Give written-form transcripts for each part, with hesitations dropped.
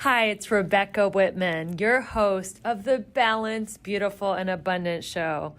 Hi, it's Rebecca Whitman, your host of the Balanced, Beautiful, and Abundant Show.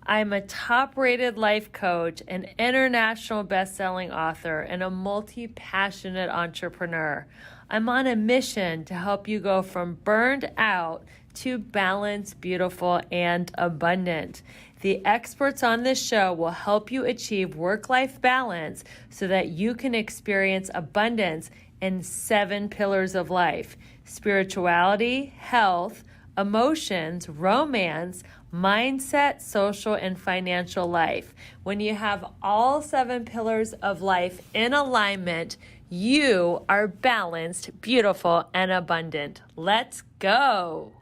I'm a top-rated life coach, an international best-selling author, and a multi-passionate entrepreneur. I'm on a mission to help you go from burned out to balanced, beautiful, and abundant. The experts on this show will help you achieve work-life balance so that you can experience abundance in 7 pillars of life: spirituality, health, emotions, romance, mindset, social, and financial life. When you have all 7 pillars of life in alignment, you are balanced, beautiful, and abundant. Let's go.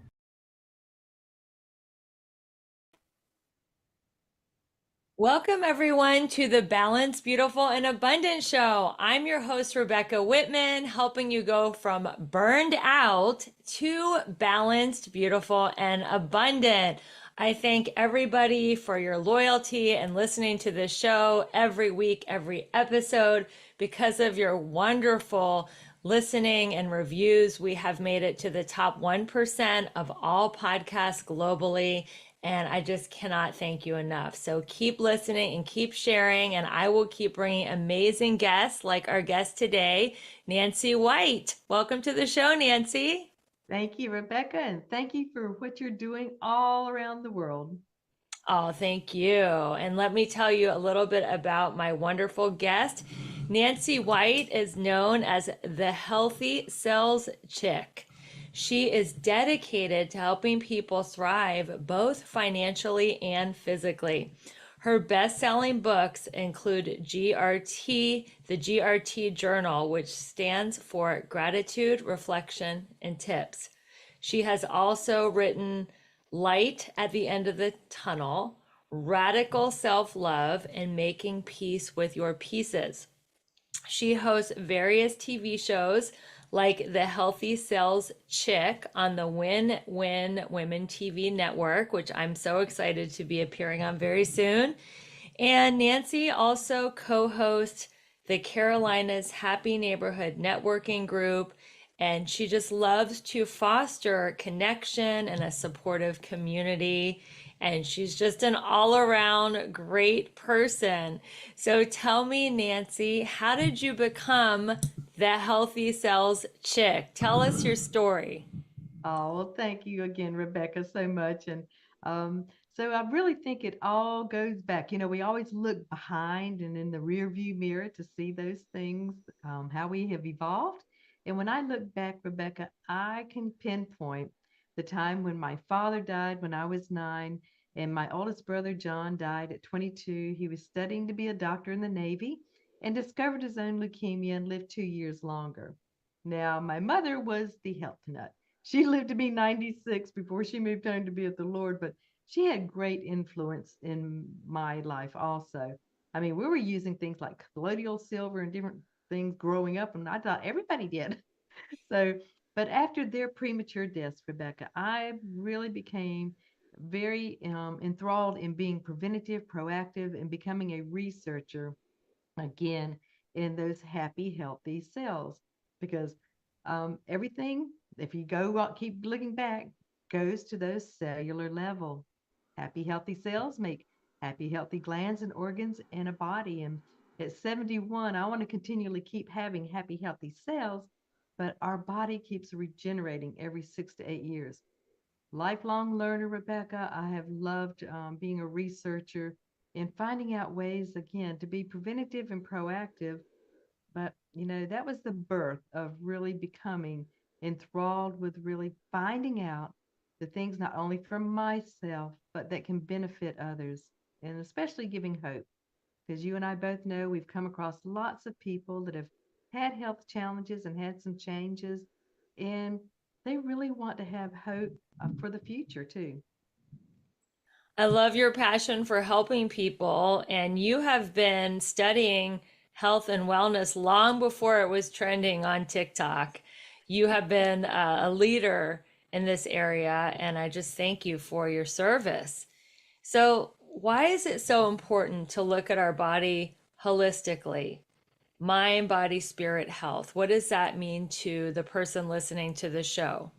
Welcome, everyone, to the Balanced, Beautiful, and Abundant Show. I'm your host, Rebecca Whitman, helping you go from burned out to balanced, beautiful, and abundant. I thank everybody for your loyalty and listening to this show every week, every episode. Because of your wonderful listening and reviews, we have made it to the top 1% of all podcasts globally. And I just cannot thank you enough. So keep listening and keep sharing, and I will keep bringing amazing guests like our guest today, Nancy White. Welcome to the show, Nancy. Thank you, Rebecca, and thank you for what you're doing all around the world. Oh, thank you. And let me tell you a little bit about my wonderful guest. Nancy White is known as the Healthy Cells Chick. She is dedicated to helping people thrive both financially and physically. Her best-selling books include GRT, the GRT Journal, which stands for Gratitude, Reflection, and Tips. She has also written Light at the End of the Tunnel, Radical Self-Love, and Making Peace with Your Pieces. She hosts various TV shows like The Healthy Cells Chick on the Win Win Women TV network, which I'm so excited to be appearing on very soon. And Nancy also co-hosts the Carolinas Happy Neighborhood Networking Group, and she just loves to foster connection and a supportive community. And she's just an all around great person. So tell me, Nancy, how did you become the Healthy Cells Chick? Tell us your story. Oh, well, thank you again, Rebecca, so much. And um, so I really think it all goes back. We always look behind and in the rear view mirror to see those things, how we have evolved. And when I look back, Rebecca, I can pinpoint the time when my father died when I was 9, and my oldest brother, John, died at 22. He was studying to be a doctor in the Navy and discovered his own leukemia and lived 2 years longer. Now, my mother was the health nut. She lived to be 96 before she moved home to be with the Lord, but she had great influence in my life also. I mean, we were using things like colloidal silver and different things growing up, and I thought everybody did. So, but after their premature deaths, Rebecca, I really became very enthralled in being preventative, proactive, and becoming a researcher again in those happy, healthy cells. Because everything, if you go keep looking back, goes to those cellular level. Happy, healthy cells make happy, healthy glands and organs in a body. And at 71, I want to continually keep having happy, healthy cells, but our body keeps regenerating every 6 to 8 years. Lifelong learner, Rebecca. I have loved being a researcher and finding out ways, again, to be preventative and proactive. But, that was the birth of really becoming enthralled with really finding out the things not only for myself, but that can benefit others, and especially giving hope. Because you and I both know we've come across lots of people that have had health challenges and had some changes, and they really want to have hope for the future too. I love your passion for helping people, and you have been studying health and wellness long before it was trending on TikTok. You have been a leader in this area, and I just thank you for your service. So, why is it so important to look at our body holistically? mind, body, spirit, health. What does that mean to the person listening to the show?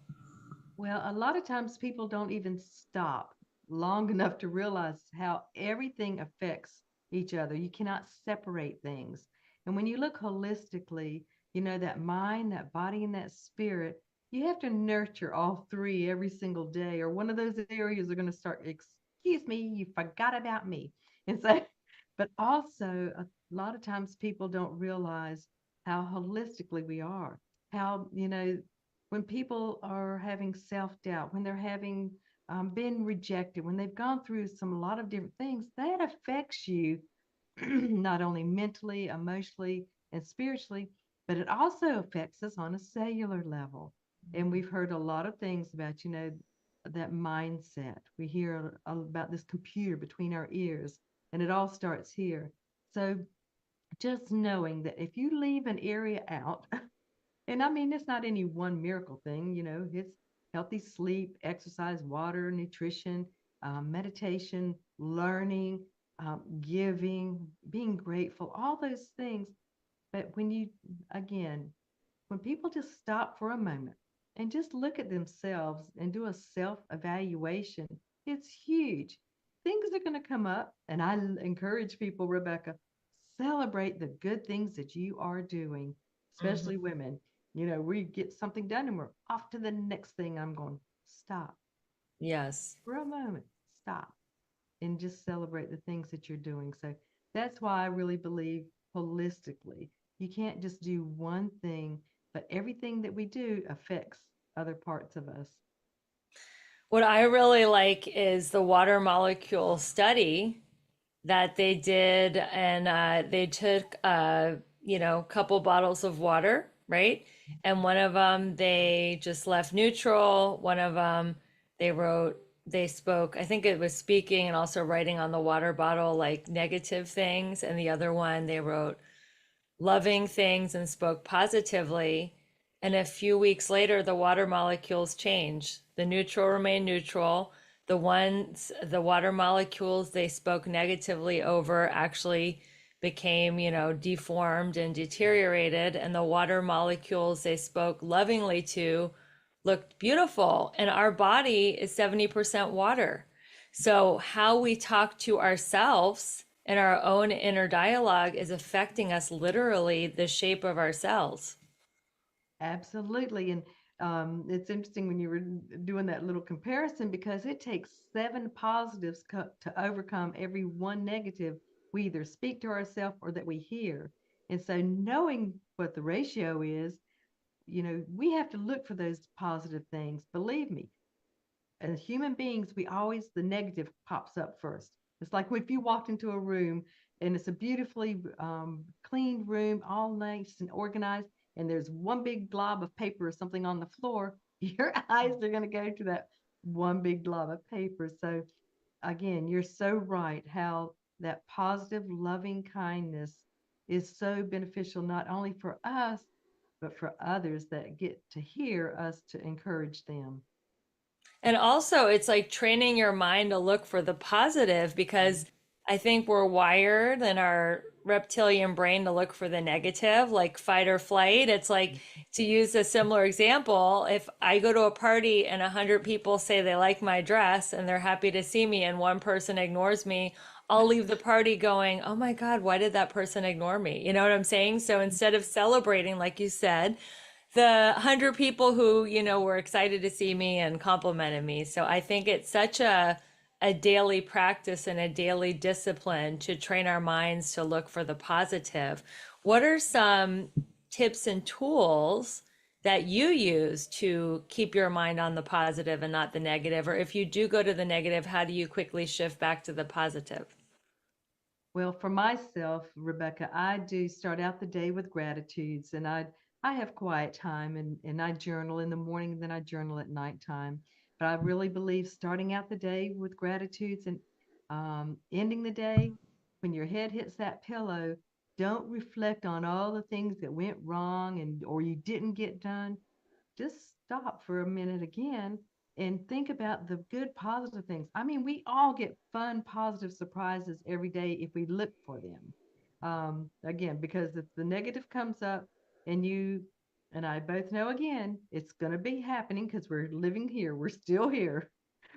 Well, a lot of times people don't even stop long enough to realize how everything affects each other. You cannot separate things. And when you look holistically, that mind, that body, and that spirit, you have to nurture all three every single day, or one of those areas are going to start, excuse me, you forgot about me. And so, but also a lot of times people don't realize how holistically we are, how, when people are having self-doubt, when they're having been rejected, when they've gone through a lot of different things, that affects you not only mentally, emotionally, and spiritually, but it also affects us on a cellular level. And we've heard a lot of things about, that mindset. We hear about this computer between our ears, and it all starts here. So just knowing that if you leave an area out, and I mean, it's not any one miracle thing, it's healthy sleep, exercise, water, nutrition, meditation, learning, giving, being grateful, all those things. But again, when people just stop for a moment and just look at themselves and do a self evaluation, it's huge. Things are going to come up, and I encourage people, Rebecca, celebrate the good things that you are doing, Mhm. especially women. We get something done and we're off to the next thing. I'm going, stop Yes. for a moment, stop and just celebrate the things that you're doing. So that's why I really believe holistically. You can't just do one thing, but everything that we do affects other parts of us. What I really like is the water molecule study that they did, and they took couple bottles of water, right? And one of them they just left neutral. One of them they wrote, they spoke, I think it was speaking and also writing on the water bottle like negative things, and the other one they wrote loving things and spoke positively. And a few weeks later, the water molecules change. The neutral remain neutral. The water molecules they spoke negatively over actually became, deformed and deteriorated. And the water molecules they spoke lovingly to looked beautiful. And our body is 70% water. So, how we talk to ourselves and our own inner dialogue is affecting us literally the shape of our cells. Absolutely. And it's interesting when you were doing that little comparison because it takes seven positives to overcome every one negative we either speak to ourselves or that we hear. And so knowing what the ratio is, we have to look for those positive things. Believe me, as human beings, we always, the negative pops up first. It's like if you walked into a room and it's a beautifully cleaned room, all nice and organized, and there's one big glob of paper or something on the floor, your eyes are going to go to that one big glob of paper. So, again, you're so right how that positive, loving kindness is so beneficial, not only for us, but for others that get to hear us to encourage them. And also, it's like training your mind to look for the positive, because I think we're wired in our reptilian brain to look for the negative, like fight or flight. It's like, to use a similar example, if I go to a party and 100 people say they like my dress and they're happy to see me, and one person ignores me, I'll leave the party going, oh my God, why did that person ignore me? You know what I'm saying? So instead of celebrating, like you said, the 100 people who were excited to see me and complimented me. So I think it's such a daily practice and a daily discipline to train our minds to look for the positive. What are some tips and tools that you use to keep your mind on the positive and not the negative? Or if you do go to the negative, how do you quickly shift back to the positive? Well, for myself, Rebecca, I do start out the day with gratitudes, and I have quiet time, and I journal in the morning, and then I journal at nighttime. But I really believe starting out the day with gratitudes and ending the day when your head hits that pillow, don't reflect on all the things that went wrong and or you didn't get done. Just stop for a minute again and think about the good positive things. I mean, we all get fun positive surprises every day if we look for them. Again, because if the negative comes up and you and I both know again, it's going to be happening because we're living here. We're still here.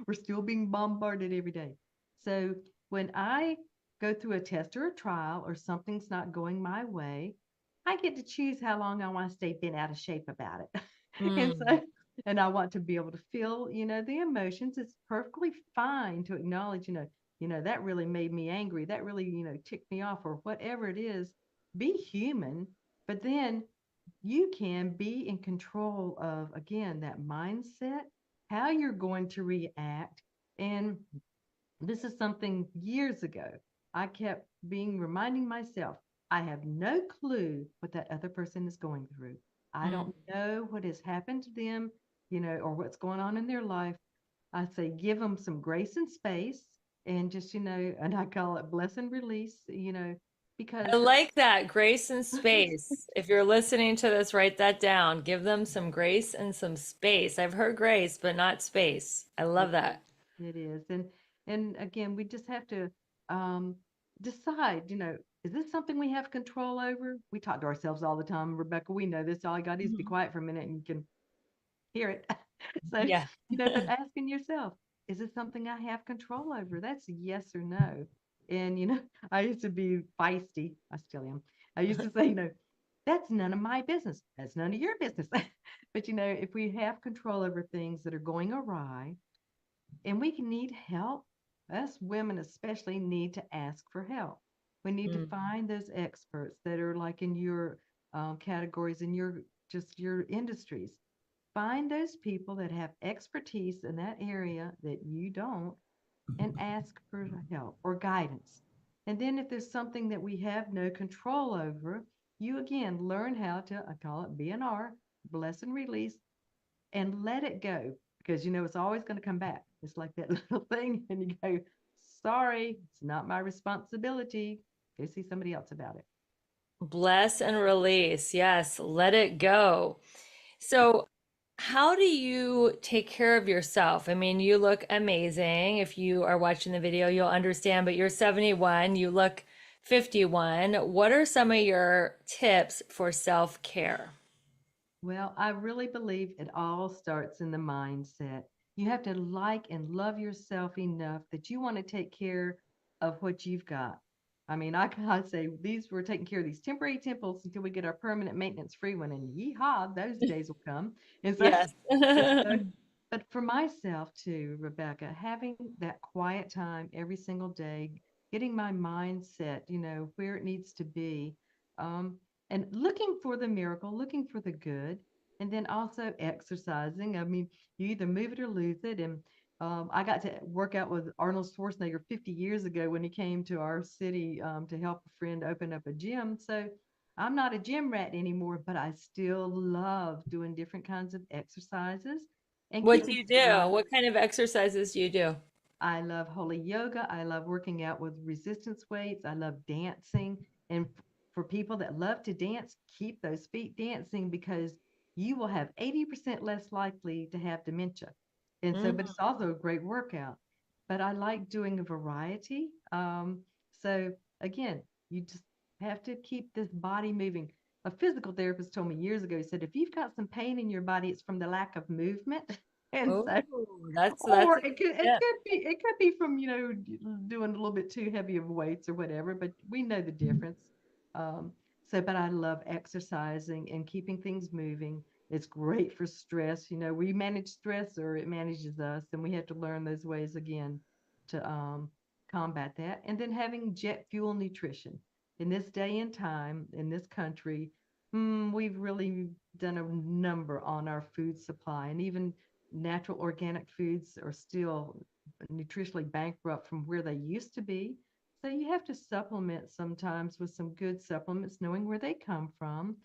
We're still being bombarded every day. So when I go through a test or a trial or something's not going my way, I get to choose how long I want to stay bent out of shape about it. And Mm. so, and I want to be able to feel, the emotions. It's perfectly fine to acknowledge, that really made me angry. That really, ticked me off or whatever it is. Be human, but then you can be in control of, again, that mindset, how you're going to react. And this is something years ago I kept being reminding myself I have no clue what that other person is going through. I Mm. don't know what has happened to them, or what's going on in their life. I say give them some grace and space and just, and I call it bless and release, I because like that. Grace and space. If you're listening to this, write that down. Give them some grace and some space. I've heard grace, but not space. I love it that. it is. And again, we just have to um decide, is this something we have control over? We talk to ourselves all the time, Rebecca. We know this. All you got to do is be Mhm. quiet for a minute and you can hear it. So, Yeah. but asking yourself, is this something I have control over? That's a yes or no. And I used to be feisty. I still am. I used to say, that's none of my business. That's none of your business. But if we have control over things that are going awry, and we can need help. Us women especially need to ask for help. We need to Mm. find those experts that are like in your categories, in your just your industries. Find those people that have expertise in that area that you don't, and ask for help or guidance. And then if there's something that we have no control over, you again learn how to, I call it BNR, bless and release, and let it go, because it's always going to come back. It's like that little thing, and you go, sorry, it's not my responsibility. Go see somebody else about it. Bless and release. Yes. Let it go. So, how do you take care of yourself? I mean, you look amazing. If you are watching the video, you'll understand, but you're 71, you look 51. What are some of your tips for self-care? Well, I really believe it all starts in the mindset. You have to like and love yourself enough that you want to take care of what you've got. I mean, I say these we're taking care of these temporary temples until we get our permanent maintenance free one, and yeehaw, those days will come. And so, Yes. and so, but for myself too, Rebecca, having that quiet time every single day, getting my mindset, where it needs to be, um, and looking for the miracle, looking for the good, and then also exercising. I mean, you either move it or lose it. And I got to work out with Arnold Schwarzenegger 50 years ago when he came to our city to help a friend open up a gym. So I'm not a gym rat anymore, but I still love doing different kinds of exercises and What do keeping you do? stride. What kind of exercises do you do? I love holy yoga. I love working out with resistance weights. I love dancing. And for people that love to dance, keep those feet dancing because you will have 80% less likely to have dementia. And so, but Mm. it's also a great workout. But I like doing a variety. So again, you just have to keep this body moving. A physical therapist told me years ago, he said, if you've got some pain in your body, it's from the lack of movement. And Oh, so that's or a it good could it tip. could be it could be from doing a little bit too heavy of weights or whatever, but we know the difference. um but I love exercising and keeping things moving. It's great for stress. We manage stress or it manages us, and we have to learn those ways again to combat that. And then having jet fuel nutrition in this day and time in this country, we've really done a number on our food supply, and even natural organic foods are still nutritionally bankrupt from where they used to be. So you have to supplement sometimes with some good supplements, knowing where they come from.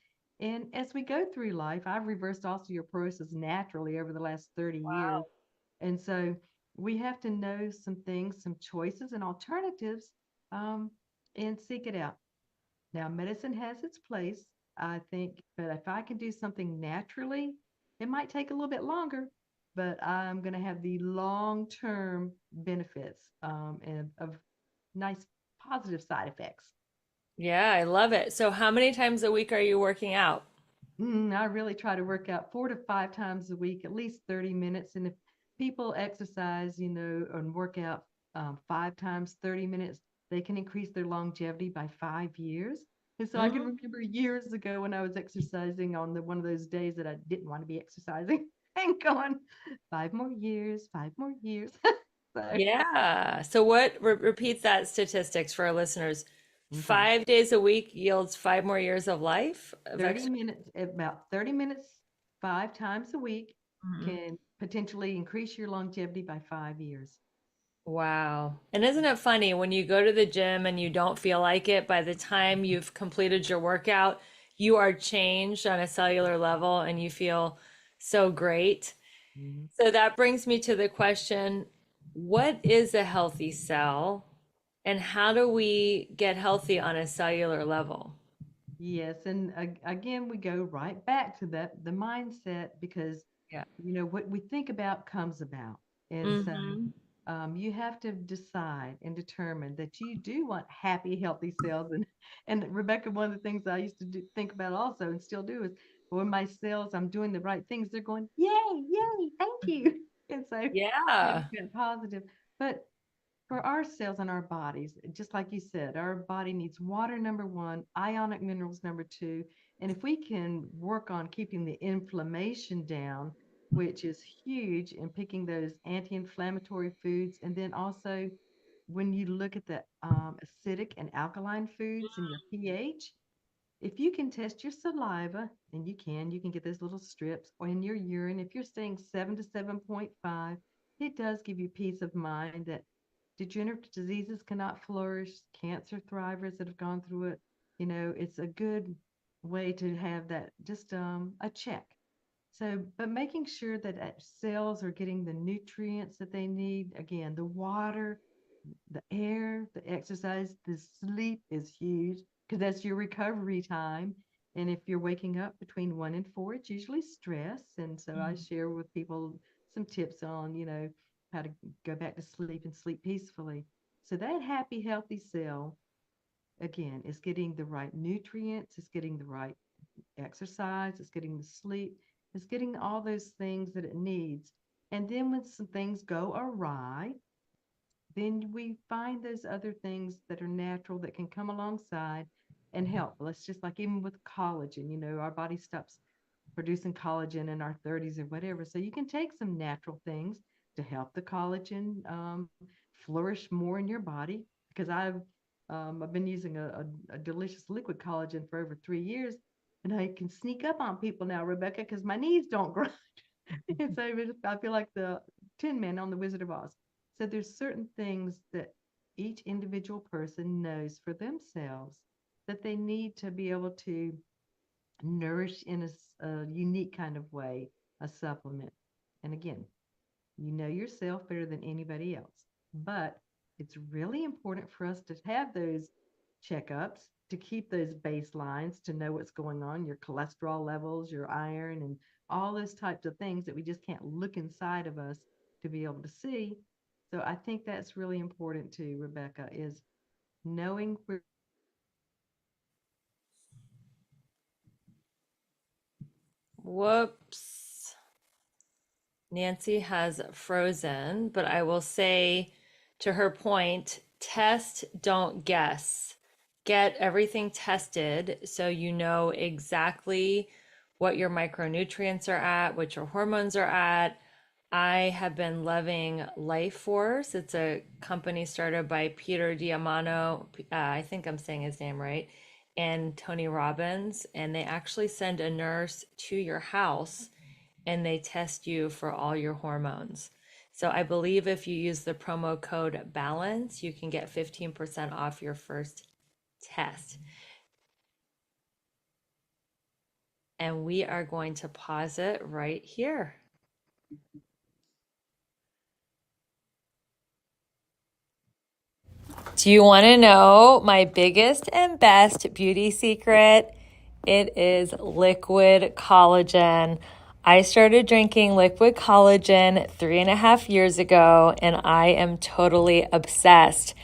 And as we go through life, I've reversed osteoporosis naturally over the last 30 years. And so we have to know some things, some choices and alternatives, um, and seek it out. Now, medicine has its place, I think, but if I can do something naturally, it might take a little bit longer, but I'm going to have the long-term benefits and of nice positive side effects. Yeah, I love it. So, how many times a week are you working out? I really try to work out 4 to 5 times a week, at least 30 minutes. And if people exercise, and work out 5 times 30 minutes, they can increase their longevity by 5 years. And so I can Hmm. remember years ago when I was exercising on one of those days that I didn't want to be exercising and going 5 more years, 5 more years. So Yeah. So, what repeats that statistics for our listeners? okay. 5 days a week yields 5 more years of life of 30 exercise. minutes, about 30 minutes, 5 times a week Mhm. can potentially increase your longevity by 5 years. Wow. And isn't it funny when you go to the gym and you don't feel like it, by the time you've completed your workout, you are changed on a cellular level and you feel so great. Mhm. So that brings me to the question, what is a healthy cell and how do we get healthy on a cellular level? Yes, and again, we go right back to the mindset because Yeah. what we think about comes about, and so Mm-hmm. you have to decide and determine that you do want happy, healthy cells. And Rebecca, one of the things I used to think about also and still do is when my cells, I'm doing the right things, they're going, yay, yay, thank you, and so Yeah. it's kind of positive. But for our cells and our bodies, just like you said, our body needs water, number one, ionic minerals, number two. And if we can work on keeping the inflammation down, which is huge, in picking those anti inflammatory foods, and then also when you look at the acidic and alkaline foods and your pH, if you can test your saliva, and you can get those little strips, or in your urine, if you're staying 7 to 7.5, it does give you peace of mind that degenerative diseases cannot flourish, cancer thrivers that have gone through it. It's a good way to have that, just a check. So, but making sure that cells are getting the nutrients that they need, again, the water, the air, the exercise, the sleep is huge because that's your recovery time. And if you're waking up between 1 and 4, it's usually stress. And so I share with people some tips on, how to go back to sleep and sleep peacefully. So that happy, healthy cell, again, is getting the right nutrients, it's getting the right exercise, it's getting the sleep, it's getting all those things that it needs. And then when some things go awry, then we find those other things that are natural that can come alongside and help. Let's just like even with collagen, our body stops producing collagen in our 30s or whatever. So you can take some natural things to help the collagen flourish more in your body. Because I've been using a delicious liquid collagen for over 3 years, and I can sneak up on people now, Rebecca, because my knees don't grow. And so I feel like the Tin Man on the Wizard of Oz. So there's certain things that each individual person knows for themselves that they need to be able to nourish in a unique kind of way, a supplement. And again, you know yourself better than anybody else. But it's really important for us to have those checkups to keep those baselines, to know what's going on, your cholesterol levels, your iron, and all those types of things that we just can't look inside of us to be able to see. So I think that's really important too, Rebecca, is knowing where. Whoops. Nancy has frozen, but I will say to her point, test, don't guess. Get everything tested so you know exactly what your micronutrients are at, what your hormones are at. I have been loving Life Force. It's a company started by Peter Diamano. I think I'm saying his name right, and Tony Robbins. And they actually send a nurse to your house and they test you for all your hormones. So I believe if you use the promo code BALANCE, you can get 15% off your first test. And we are going to pause it right here. Do you want to know my biggest and best beauty secret? It is liquid collagen. I started drinking liquid collagen 3.5 years ago, and I am totally obsessed.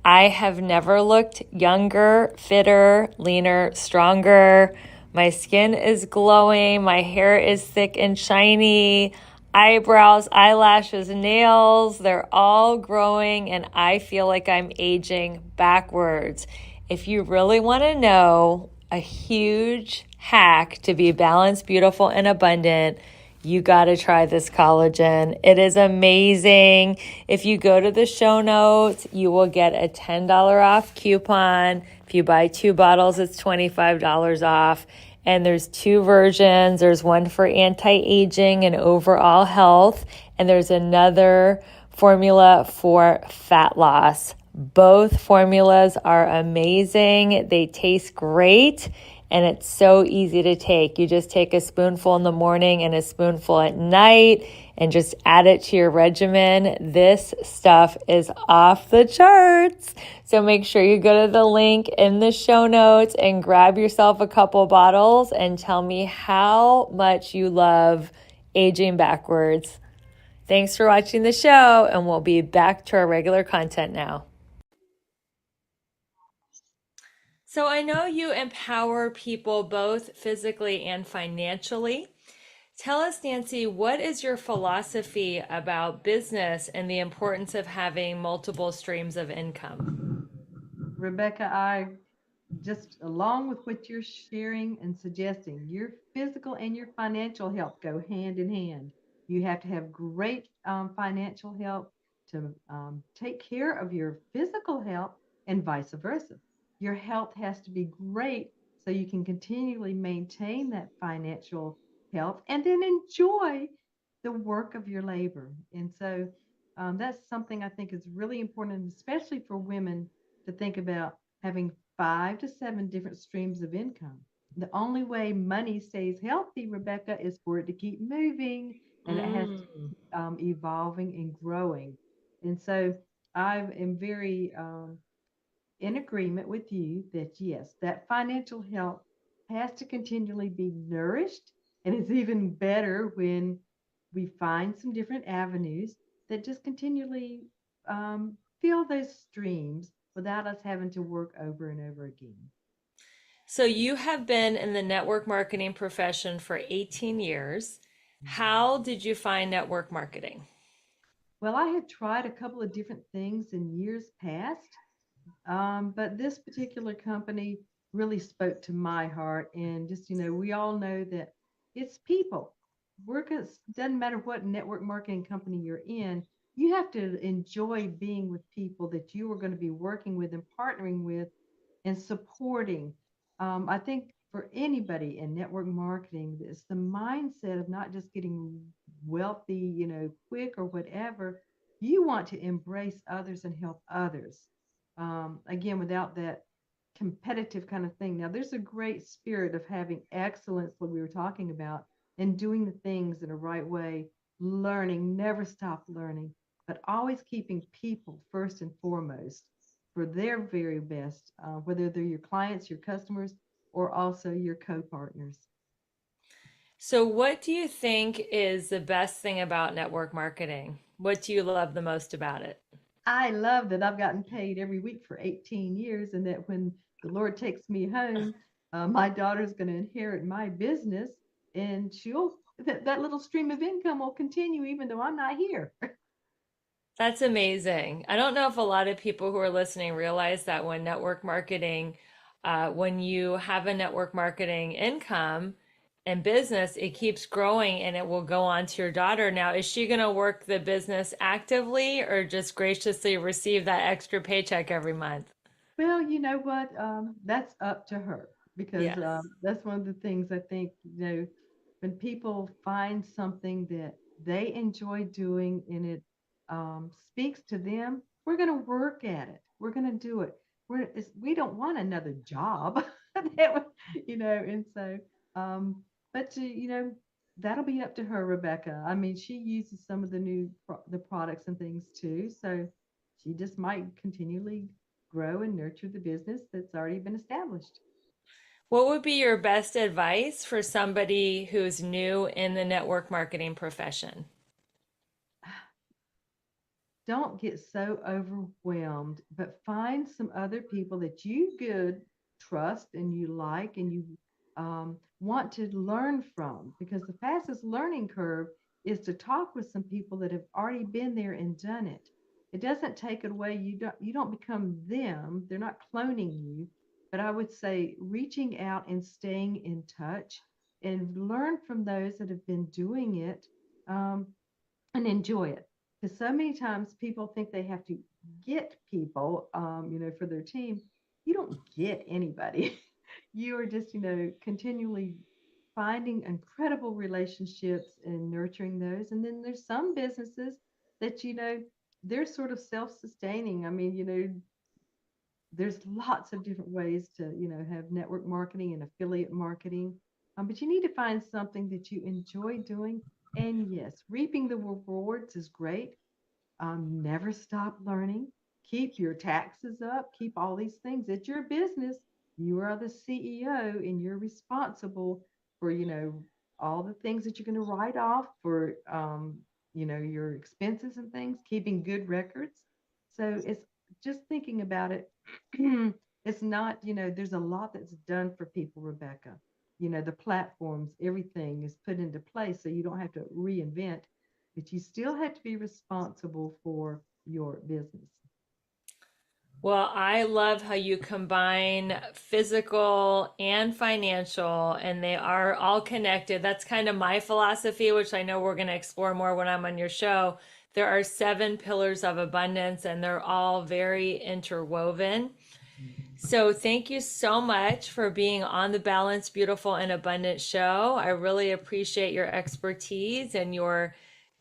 I have never looked younger, fitter, leaner, stronger. My skin is glowing. My hair is thick and shiny. Eyebrows, eyelashes, nails, they're all growing, and I feel like I'm aging backwards. If you really want to know a huge hack to be balanced, beautiful, and abundant, you got to try this collagen. It is amazing. If you go to the show notes, you will get a $10 off coupon. If you buy 2 bottles, it's $25 off. And there's 2 versions. There's one for anti-aging and overall health, and there's another formula for fat loss. Both formulas are amazing. They taste great, and it's so easy to take. You just take a spoonful in the morning and a spoonful at night and just add it to your regimen. This stuff is off the charts. So make sure you go to the link in the show notes and grab yourself a couple bottles and tell me how much you love aging backwards. Thanks for watching the show, and we'll be back to our regular content now. So I know you empower people both physically and financially. Tell us, Nancy, what is your philosophy about business and the importance of having multiple streams of income? Rebecca, I just along with what you're sharing and suggesting, your physical and your financial health go hand in hand. You have to have great financial health to take care of your physical health, and vice versa. Your health has to be great so you can continually maintain that financial health and then enjoy the work of your labor. And so that's something I think is really important, especially for women to think about having 5 to 7 different streams of income. The only way money stays healthy, Rebecca, is for it to keep moving and it has to Mm. keep evolving and growing. And so I am very in agreement with you that yes, that financial health has to continually be nourished. And it's even better when we find some different avenues that just continually fill those streams without us having to work over and over again. So you have been in the network marketing profession for 18 years. How did you find network marketing? Well, I had tried a couple of different things in years past, but this particular company really spoke to my heart. And just, we all know that it's people. Work is, doesn't matter what network marketing company you're in, you have to enjoy being with people that you are going to be working with and partnering with and supporting. I think for anybody in network marketing, it's the mindset of not just getting wealthy, quick or whatever. You want to embrace others and help others. Again, without that competitive kind of thing. Now, there's a great spirit of having excellence, what we were talking about, and doing the things in a right way, learning, never stop learning, but always keeping people first and foremost for their very best, whether they're your clients, your customers, or also your co partners. So, what do you think is the best thing about network marketing? What do you love the most about it? I love that I've gotten paid every week for 18 years, and that when the Lord takes me home, my daughter's going to inherit my business, and that little stream of income will continue even though I'm not here. That's amazing. I don't know if a lot of people who are listening realize that when you have a network marketing income and business, it keeps growing and it will go on to your daughter. Now, is she going to work the business actively or just graciously receive that extra paycheck every month? Well, you know what? That's up to her because Yes. that's one of the things I think, when people find something that they enjoy doing and it speaks to them, we're going to work at it. We're going to do it. We don't want another job. And so, um, but that'll be up to her, Rebecca. I mean, she uses some of the products and things too. So she just might continually grow and nurture the business that's already been established. What would be your best advice for somebody who's new in the network marketing profession? don't get so overwhelmed, but find some other people that you good trust and you like and you want to learn from, because the fastest learning curve is to talk with some people that have already been there and done it. It doesn't take it away. You don't become them. They're not cloning you. But I would say reaching out and staying in touch and learn from those that have been doing it. Um, and enjoy it. Because so many times people think they have to get people, for their team. You don't get anybody. You are just, continually finding incredible relationships and nurturing those. And then there's some businesses that, they're sort of self-sustaining. I mean, there's lots of different ways to, have network marketing and affiliate marketing. But you need to find something that you enjoy doing. And yes, reaping the rewards is great. Never stop learning. Keep your taxes up. Keep all these things. It's your business. You are the CEO and you're responsible for, all the things that you're going to write off for, your expenses and things, keeping good records. So it's just thinking about it. It's not, there's a lot that's done for people, Rebecca. The platforms, everything is put into place so you don't have to reinvent, but you still have to be responsible for your business. Well, I love how you combine physical and financial, and they are all connected. That's kind of my philosophy, which I know we're going to explore more when I'm on your show. There are seven pillars of abundance, and they're all very interwoven. So, thank you so much for being on the Balanced, Beautiful, and Abundant show. I really appreciate your expertise and your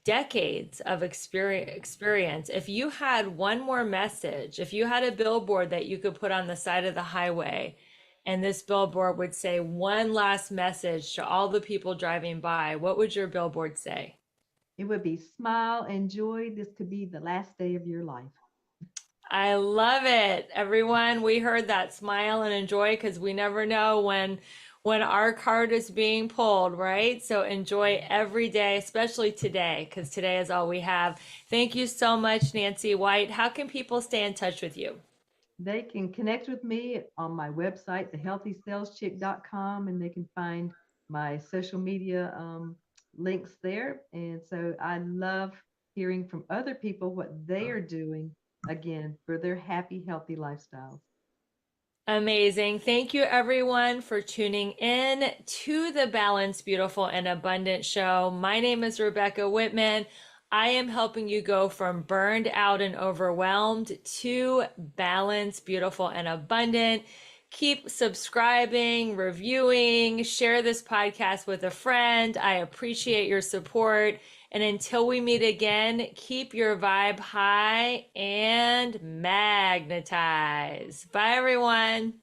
decades of experience. If you had one more message, if you had a billboard that you could put on the side of the highway, and this billboard would say one last message to all the people driving by, what would your billboard say? It would be smile and joy. This could be the last day of your life. I love it. Everyone, we heard that, smile and enjoy, because we never know when our card is being pulled, right? So enjoy every day, especially today, because today is all we have. Thank you so much, Nancy White. How can people stay in touch with you? They can connect with me on my website, thehealthysaleschick.com, and they can find my social media links there. And so I love hearing from other people what they are doing, again, for their happy, healthy lifestyles. Amazing. Thank you, everyone, for tuning in to the Balanced, Beautiful, and Abundant show. My name is Rebecca Whitman. I am helping you go from burned out and overwhelmed to balanced, beautiful, and abundant. Keep subscribing, reviewing, share this podcast with a friend. I appreciate your support. And until we meet again, keep your vibe high and magnetize. Bye, everyone.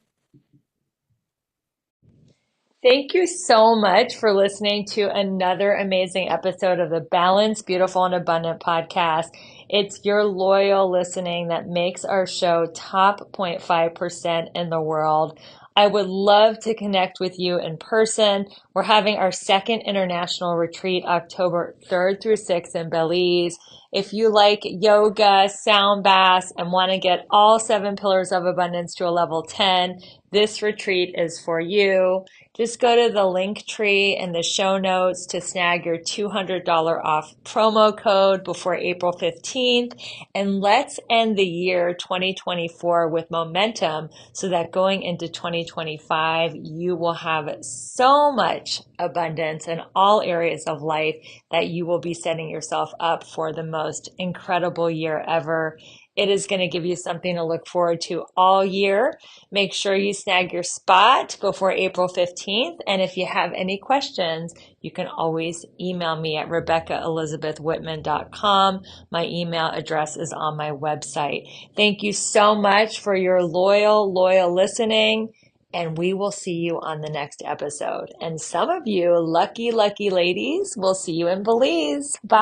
Thank you so much for listening to another amazing episode of the Balanced, Beautiful, and Abundant podcast. It's your loyal listening that makes our show top 0.5% in the world. I would love to connect with you in person. We're having our second international retreat October 3rd through 6th in Belize. If you like yoga, sound baths, and want to get all seven pillars of abundance to a level 10, this retreat is for you. Just go to the link tree in the show notes to snag your $200 off promo code before April 15th. And let's end the year 2024 with momentum so that going into 2025, you will have so much abundance in all areas of life that you will be setting yourself up for the most incredible year ever. It is going to give you something to look forward to all year. Make sure you snag your spot before April 15th. And if you have any questions, you can always email me at RebeccaElizabethWhitman.com. My email address is on my website. Thank you so much for your loyal listening. And we will see you on the next episode. And some of you lucky ladies will see you in Belize. Bye.